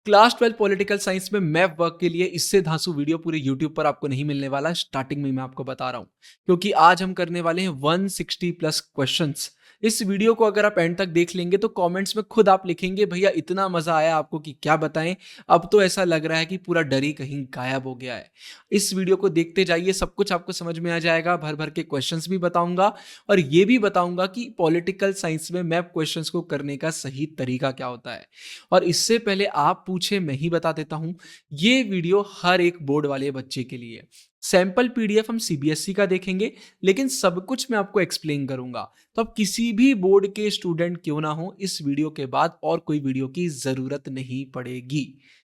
Class 12 political science में map work के लिए इससे धांसू वीडियो पूरे यूट्यूब पर आपको नहीं मिलने वाला। स्टार्टिंग में मैं आपको बता रहा हूं, क्योंकि आज हम करने वाले हैं 160 प्लस क्वेश्चंस। इस वीडियो को अगर आप एंड तक देख लेंगे तो कमेंट्स में खुद आप लिखेंगे, भैया इतना मजा आया आपको कि क्या बताएं। अब तो ऐसा लग रहा है कि पूरा डर ही कहीं गायब हो गया है। इस वीडियो को देखते जाइए, सब कुछ आपको समझ में आ जाएगा। भर भर के क्वेश्चंस भी बताऊंगा और ये भी बताऊंगा कि पॉलिटिकल साइंस में मैप क्वेश्चंस को करने का सही तरीका क्या होता है। और इससे पहले आप पूछे, मैं ही बता देता हूं, ये वीडियो हर एक बोर्ड वाले बच्चे के लिए है। सैंपल पीडीएफ हम सीबीएसई का देखेंगे, लेकिन सब कुछ मैं आपको एक्सप्लेन करूंगा। तो अब किसी भी बोर्ड के स्टूडेंट क्यों ना हो, इस वीडियो के बाद और कोई वीडियो की जरूरत नहीं पड़ेगी।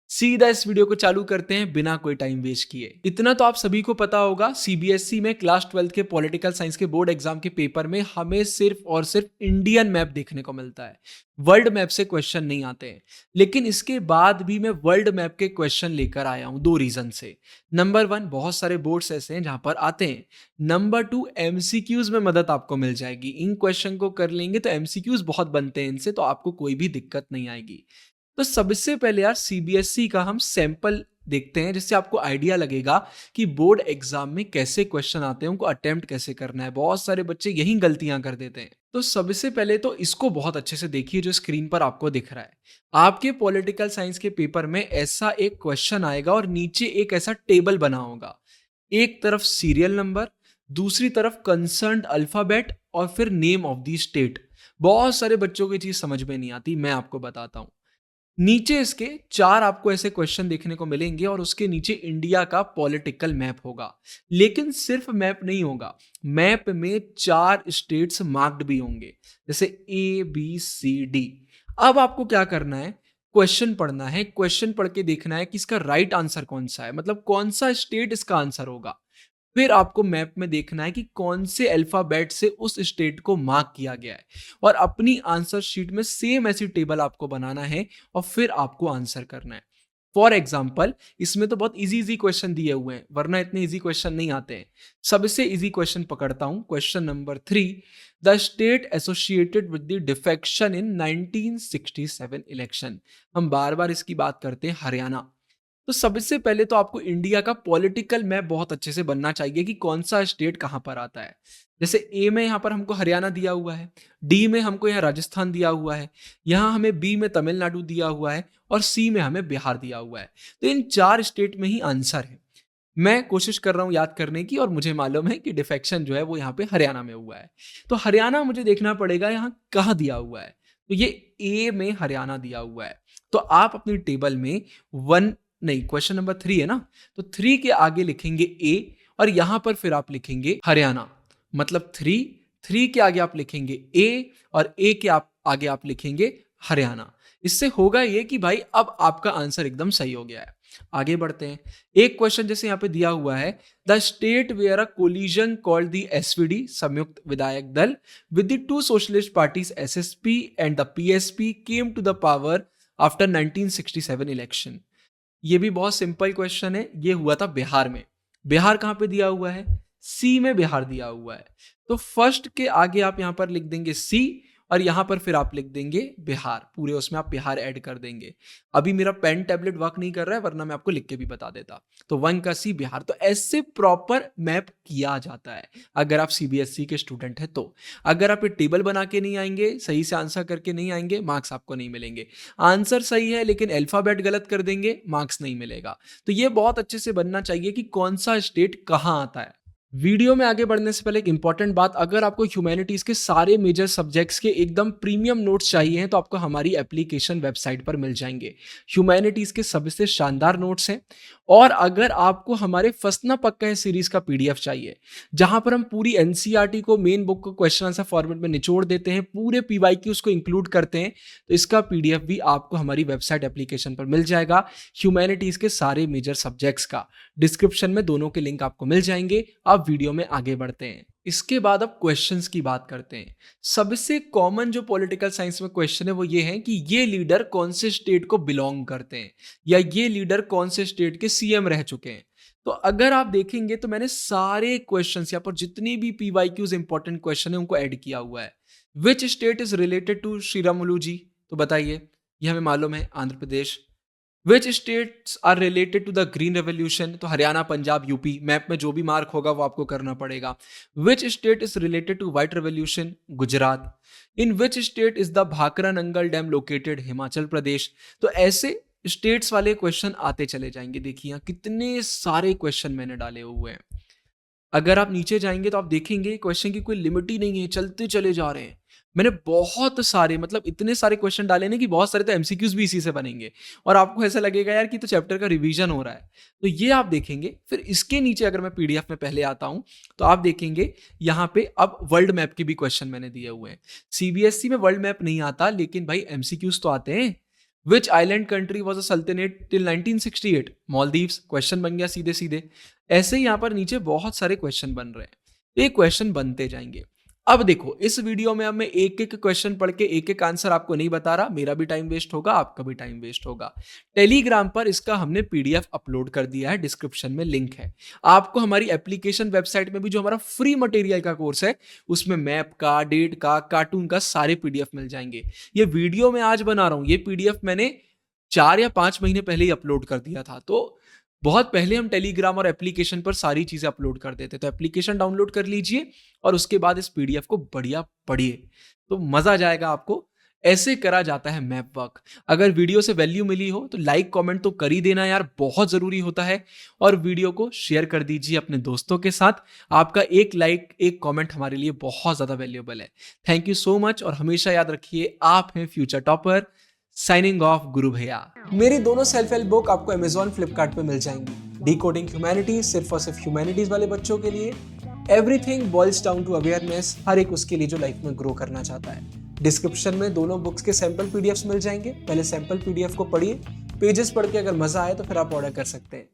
सीधा इस वीडियो को चालू करते हैं बिना कोई टाइम वेस्ट किए। इतना तो आप सभी को पता होगा, सीबीएसई में क्लास 12 के पॉलिटिकल साइंस के बोर्ड एग्जाम के पेपर में हमें सिर्फ और सिर्फ इंडियन मैप देखने को मिलता है। वर्ल्ड मैप से क्वेश्चन नहीं आते हैं। लेकिन इसके बाद भी मैं वर्ल्ड मैप के क्वेश्चन लेकर आया हूं दो रीजन से। नंबर वन, बहुत सारे बोर्ड्स ऐसे हैं जहां पर आते हैं। नंबर टू, एमसीक्यूज में मदद आपको मिल जाएगी। इन क्वेश्चन को कर लेंगे तो एमसीक्यूज बहुत बनते हैं इनसे, तो आपको कोई भी दिक्कत नहीं आएगी। तो सबसे पहले यार सीबीएसई का हम सैंपल देखते हैं, जिससे आपको आइडिया लगेगा कि बोर्ड एग्जाम में कैसे क्वेश्चन आते हैं, उनको अटेम्प्ट कैसे करना है। बहुत सारे बच्चे यही गलतियां कर देते हैं। तो सबसे पहले तो इसको बहुत अच्छे से देखिए, जो स्क्रीन पर आपको दिख रहा है। आपके पॉलिटिकल साइंस के पेपर में ऐसा एक क्वेश्चन आएगा और नीचे एक ऐसा टेबल बना होगा। एक तरफ सीरियल नंबर, दूसरी तरफ कंसर्न्ड अल्फाबेट और फिर नेम ऑफ द स्टेट। बहुत सारे बच्चों की चीज समझ में नहीं आती, मैं आपको बताता हूं। नीचे इसके चार आपको ऐसे क्वेश्चन देखने को मिलेंगे और उसके नीचे इंडिया का पॉलिटिकल मैप होगा। लेकिन सिर्फ मैप नहीं होगा, मैप में चार स्टेट्स मार्क्ड भी होंगे, जैसे ए बी सी डी। अब आपको क्या करना है, क्वेश्चन पढ़ना है। क्वेश्चन पढ़ के देखना है कि इसका राइट आंसर कौन सा है, मतलब कौन सा स्टेट इसका आंसर होगा। फिर आपको मैप में देखना है कि कौन से अल्फाबेट से उस स्टेट को मार्क किया गया है, और अपनी आंसर शीट में सेम ऐसी टेबल आपको बनाना है और फिर आपको आंसर करना है। फॉर एग्जाम्पल, इसमें तो बहुत इजी इजी क्वेश्चन दिए हुए हैं, वरना इतने इजी क्वेश्चन नहीं आते हैं। सबसे इजी क्वेश्चन पकड़ता हूं, question number 3। The state associated with the defection in 1967 election. हम बार बार इसकी बात करते हैं, हरियाणा। तो सबसे पहले तो आपको इंडिया का पॉलिटिकल मैप बहुत अच्छे से बनना चाहिए कि कौन सा स्टेट कहां पर आता है। जैसे ए में यहां पर हमको हरियाणा दिया हुआ है, डी में हमको यहां राजस्थान दिया हुआ है, यहां हमें बी में तमिलनाडु दिया हुआ है और सी में हमें बिहार दिया हुआ है। तो इन चार स्टेट में ही आंसर है। मैं कोशिश कर रहा हूं याद करने की, और मुझे मालूम है कि डिफेक्शन जो है वो यहाँ पे हरियाणा में हुआ है। तो हरियाणा मुझे देखना पड़ेगा यहाँ कहाँ दिया हुआ है। तो ये ए में हरियाणा दिया हुआ है। तो आप अपनी टेबल में वन, नहीं, क्वेश्चन नंबर 3 है ना, तो 3 के आगे लिखेंगे ए और यहां पर फिर आप लिखेंगे हरियाणा, मतलब 3 के आगे आप लिखेंगे ए और ए के आगे आप लिखेंगे हरियाणा। इससे होगा ये कि भाई अब आपका आंसर एकदम सही हो गया है। आगे बढ़ते हैं। एक क्वेश्चन जैसे यहां पे दिया हुआ है, the state where a coalition called the SVD, Samyukta Vidhayak Dal, with the two socialist parties SSP and the PSP came to the power after 1967 election. ये भी बहुत सिंपल क्वेश्चन है, ये हुआ था बिहार में। बिहार कहां पे दिया हुआ है, सी में बिहार दिया हुआ है। तो फर्स्ट के आगे आप यहां पर लिख देंगे सी और यहां पर फिर आप लिख देंगे बिहार, पूरे उसमें आप बिहार ऐड कर देंगे। अभी मेरा पेन टैबलेट वर्क नहीं कर रहा है, वरना मैं आपको लिख के भी बता देता। तो 1 का सी बिहार। तो ऐसे प्रॉपर मैप किया जाता है अगर आप सीबीएसई के स्टूडेंट हैं तो। अगर आप ये टेबल बना के नहीं आएंगे, सही से आंसर करके नहीं आएंगे, मार्क्स आपको नहीं मिलेंगे। आंसर सही है लेकिन अल्फाबेट गलत कर देंगे, मार्क्स नहीं मिलेगा। तो ये बहुत अच्छे से बनना चाहिए कि कौन सा स्टेट कहां आता है। वीडियो में आगे बढ़ने से पहले एक इंपॉर्टेंट बात, अगर आपको ह्यूमैनिटीज के सारे मेजर सब्जेक्ट्स के एकदम प्रीमियम नोट्स चाहिए हैं तो आपको हमारी एप्लीकेशन वेबसाइट पर मिल जाएंगे। ह्यूमैनिटीज के सबसे शानदार नोट्स हैं। और अगर आपको हमारे फंसना पक्का है सीरीज का पीडीएफ चाहिए, जहां पर हम पूरी एनसीईआरटी को मेन बुक को क्वेश्चन आंसर फॉर्मेट में निचोड़ देते हैं, पूरे पीवाईक्यूज को इंक्लूड करते हैं, तो इसका पीडीएफ भी आपको हमारी वेबसाइट एप्लीकेशन पर मिल जाएगा। ह्यूमैनिटीज के सारे मेजर सब्जेक्ट्स का डिस्क्रिप्शन में दोनों के लिंक आपको मिल जाएंगे। अब वीडियो में आगे बढ़ते हैं। इसके बाद अब क्वेश्चंस की बात करते हैं। सबसे कॉमन जो पॉलिटिकल साइंस में क्वेश्चन है वो ये है कि ये लीडर कौन से स्टेट को बिलोंग करते हैं, या ये लीडर कौन से स्टेट के सीएम रह चुके हैं। तो अगर आप देखेंगे तो मैंने सारे क्वेश्चंस यहाँ पर जितनी भी पीवाईक्यूज इंपॉर्टेंट क्वेश्चन है उनको ऐड किया हुआ है। Which state is related to Sriramulu ji, तो बताइए। ये हमें मालूम है, Andhra Pradesh. Which states are related to the green revolution, तो हरियाणा, पंजाब, यूपी, मैप में जो भी मार्क होगा वो आपको करना पड़ेगा। Which state is related to white revolution, Gujarat. In which state is the Bhakra Nangal dam located, Himachal Pradesh. तो ऐसे स्टेट्स वाले क्वेश्चन आते चले जाएंगे। देखिए यहाँ कितने सारे क्वेश्चन मैंने डाले हुए हैं। अगर आप नीचे जाएंगे तो आप देखेंगे क्वेश्चन की कोई लिमिट ही नहीं है, चलते चले जा रहे हैं। मैंने बहुत सारे, मतलब इतने सारे क्वेश्चन डाले ना कि बहुत सारे तो एमसीक्यूज भी इसी से बनेंगे, और आपको ऐसा लगेगा यार कि तो चैप्टर का रिवीजन हो रहा है। तो ये आप देखेंगे। फिर इसके नीचे अगर मैं पीडीएफ में पहले आता हूं तो आप देखेंगे यहाँ पे अब वर्ल्ड मैप के भी क्वेश्चन मैंने दिए हुए हैं। सीबीएसई में वर्ल्ड मैप नहीं आता, लेकिन भाई एमसीक्यूज तो आते हैं। Which island country was a sultanate till 1968, Maldives. Question बन गया सीधे सीधे। ऐसे ही यहाँ पर नीचे बहुत सारे क्वेश्चन बन रहे हैं, ये क्वेश्चन बनते जाएंगे। अब देखो इस वीडियो में अब मैं एक एक क्वेश्चन पढ़ के एक एक आंसर आपको नहीं बता रहा, मेरा भी टाइम वेस्ट होगा, आपका भी टाइम वेस्ट होगा। टेलीग्राम पर इसका हमने पीडीएफ अपलोड कर दिया है, डिस्क्रिप्शन में लिंक है। आपको हमारी एप्लीकेशन वेबसाइट में भी जो हमारा फ्री मटेरियल का कोर्स है उसमें मैप का, डेट का, कार्टून का सारे पीडीएफ मिल जाएंगे। ये वीडियो मैं आज बना रहा हूं, ये पीडीएफ मैंने 4 या 5 महीने पहले ही अपलोड कर दिया था। तो बहुत पहले हम टेलीग्राम और एप्लीकेशन पर सारी चीजें अपलोड कर देते, तो एप्लीकेशन डाउनलोड कर लीजिए और उसके बाद इस पीडीएफ को बढ़िया पढ़िए, तो मजा आ जाएगा आपको। ऐसे करा जाता है मैप वर्क। अगर वीडियो से वैल्यू मिली हो तो लाइक कमेंट तो कर ही देना यार, बहुत जरूरी होता है। और वीडियो को शेयर कर दीजिए अपने दोस्तों के साथ। आपका एक लाइक, एक कमेंट हमारे लिए बहुत ज्यादा वैल्यूएबल है। थैंक यू सो मच, और हमेशा याद रखिए आप हैं फ्यूचर टॉपर। साइनिंग ऑफ, गुरु भैया। मेरी दोनों सेल्फ हेल्प बुक आपको अमेजॉन, फ्लिपकार्ट पे मिल जाएंगी। डिकोडिंग ह्यूमैनिटीज सिर्फ और सिर्फ ह्यूमैनिटीज वाले बच्चों के लिए। Everything boils down to awareness, हर एक उसके लिए जो लाइफ में ग्रो करना चाहता है। डिस्क्रिप्शन में दोनों बुक्स के सैंपल पीडीएफ्स मिल जाएंगे। पहले सैंपल पीडीएफ को पढ़िए, पेजेस पढ़ के अगर मजा आए तो फिर आप ऑर्डर कर सकते हैं।